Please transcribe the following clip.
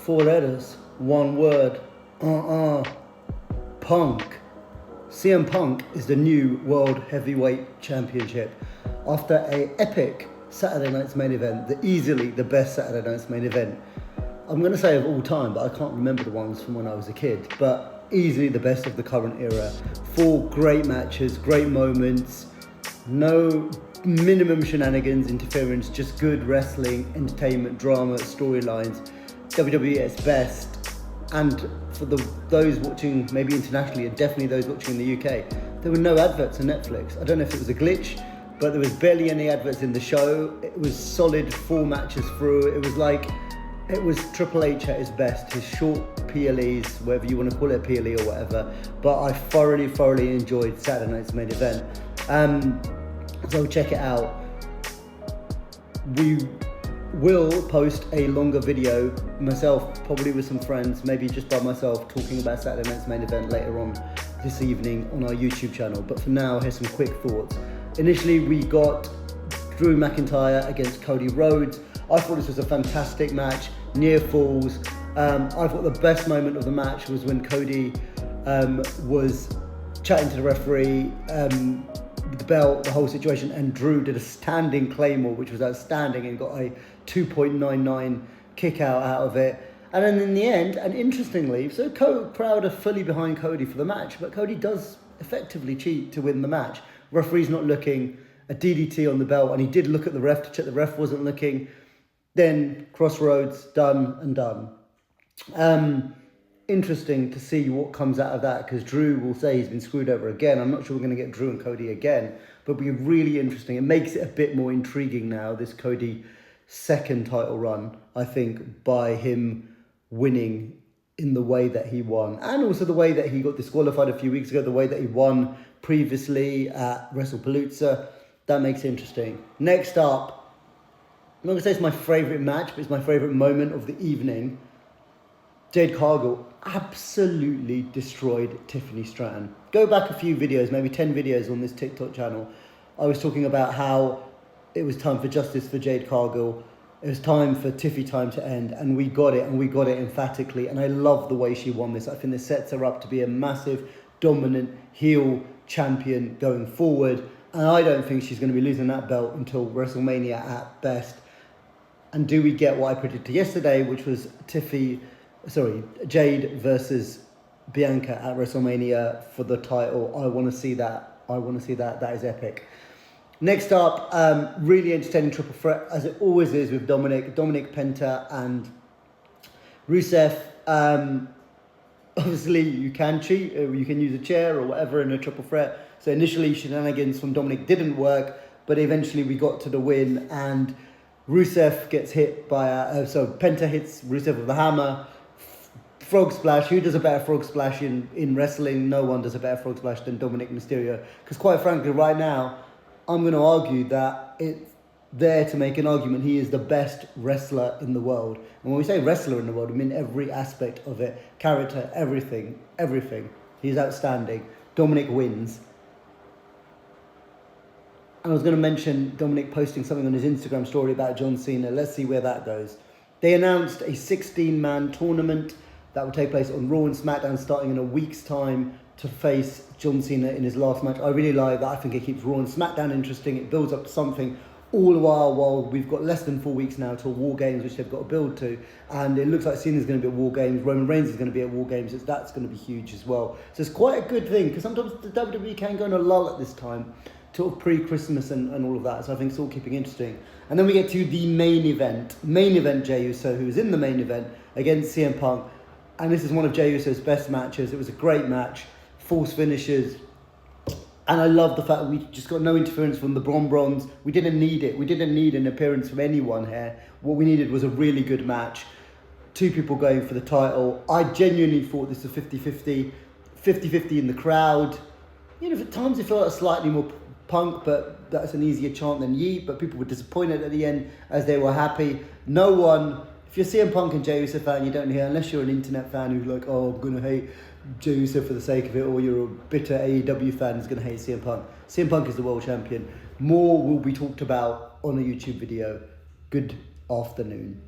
Four letters, one word. Punk. CM Punk is the new World Heavyweight Championship. After an epic Saturday night's main event, easily the best Saturday night's main event. I'm going to say of all time, but I can't remember the ones from when I was a kid. But easily the best of the current era. 4 great matches, great moments, no minimum shenanigans, interference, just good wrestling, entertainment, drama, storylines. WWE at its best. And for those watching maybe internationally, and definitely those watching in the UK, there were no adverts on Netflix. I don't know if it was a glitch, but there was barely any adverts in the show. It was solid 4 matches through. It was Triple H at his best, his short PLEs, whatever you want to call it, PLE or whatever. But I thoroughly enjoyed Saturday night's main event. So check it out. We will post a longer video, myself, probably with some friends, maybe just by myself, talking about Saturday night's main event later on this evening on our YouTube channel. But for now, here's some quick thoughts. Initially, we got Drew McIntyre against Cody Rhodes. I thought this was a fantastic match, near falls. I thought the best moment of the match was when Cody was chatting to the referee, the belt, the whole situation, and Drew did a standing claymore, which was outstanding, and got a 2.99 kick out of it. And then in the end, and interestingly, so crowd are fully behind Cody for the match, but Cody does effectively cheat to win the match. Referee's not looking, a DDT on the belt, and he did look at the ref to check the ref wasn't looking. Then crossroads, done. Interesting to see what comes out of that, because Drew will say he's been screwed over again. I'm not sure we're going to get Drew and Cody again, but it'll be really interesting. It makes it a bit more intriguing now, this Cody second title run, I think, by him winning in the way that he won, and also the way that he got disqualified a few weeks ago, the way that he won previously at WrestlePalooza. That makes it interesting. Next up, I'm not going to say it's my favourite match, but it's my favourite moment of the evening. Jade Cargill absolutely destroyed Tiffany Stratton. Go back a few videos, maybe 10 videos on this TikTok channel. I was talking about how it was time for justice for Jade Cargill. It was time for Tiffy time to end, and we got it emphatically. And I love the way she won this. I think this sets her up to be a massive, dominant heel champion going forward. And I don't think she's going to be losing that belt until WrestleMania at best. And do we get what I predicted yesterday, which was Jade versus Bianca at WrestleMania for the title? I want to see that. That is epic. Next up, really entertaining triple threat, as it always is with Dominik, Penta, and Rusev. Obviously, you can cheat, or you can use a chair or whatever in a triple threat. So initially, shenanigans from Dominik didn't work, but eventually we got to the win, and Rusev gets hit by Penta hits Rusev with a hammer. Frog splash. Who does a better frog splash in wrestling? No one does a better frog splash than Dominik Mysterio. Because quite frankly, right now, I'm going to argue that it's there to make an argument. He is the best wrestler in the world. And when we say wrestler in the world, I mean every aspect of it. Character, everything. He's outstanding. Dominik wins. And I was going to mention Dominik posting something on his Instagram story about John Cena. Let's see where that goes. They announced a 16-man tournament that will take place on Raw and SmackDown starting in a week's time to face John Cena in his last match. I really like that. I think it keeps Raw and SmackDown interesting. It builds up to something all the while we've got less than 4 weeks now till War Games, which they've got to build to. And it looks like Cena's going to be at War Games. Roman Reigns is going to be at War Games. That's going to be huge as well. So it's quite a good thing, because sometimes the WWE can go in a lull at this time, sort of pre-Christmas and all of that. So I think it's all keeping interesting. And then we get to the main event. Jey Uso, who is in the main event, against CM Punk. And this is one of Jey Uso's best matches. It was a great match. Force finishes. And I love the fact that we just got no interference from the Bronze. We didn't need it. We didn't need an appearance from anyone here. What we needed was a really good match. 2 people going for the title. I genuinely thought this was 50-50. 50-50 in the crowd. You know, at times it felt slightly more Punk, but that's an easier chant than Yee. But people were disappointed at the end as they were happy. No one... If you're CM Punk and Jey Uso fan, you don't hear, unless you're an internet fan who's like, oh, I'm going to hate Jey Uso for the sake of it, or you're a bitter AEW fan who's going to hate CM Punk. CM Punk is the world champion. More will be talked about on a YouTube video. Good afternoon.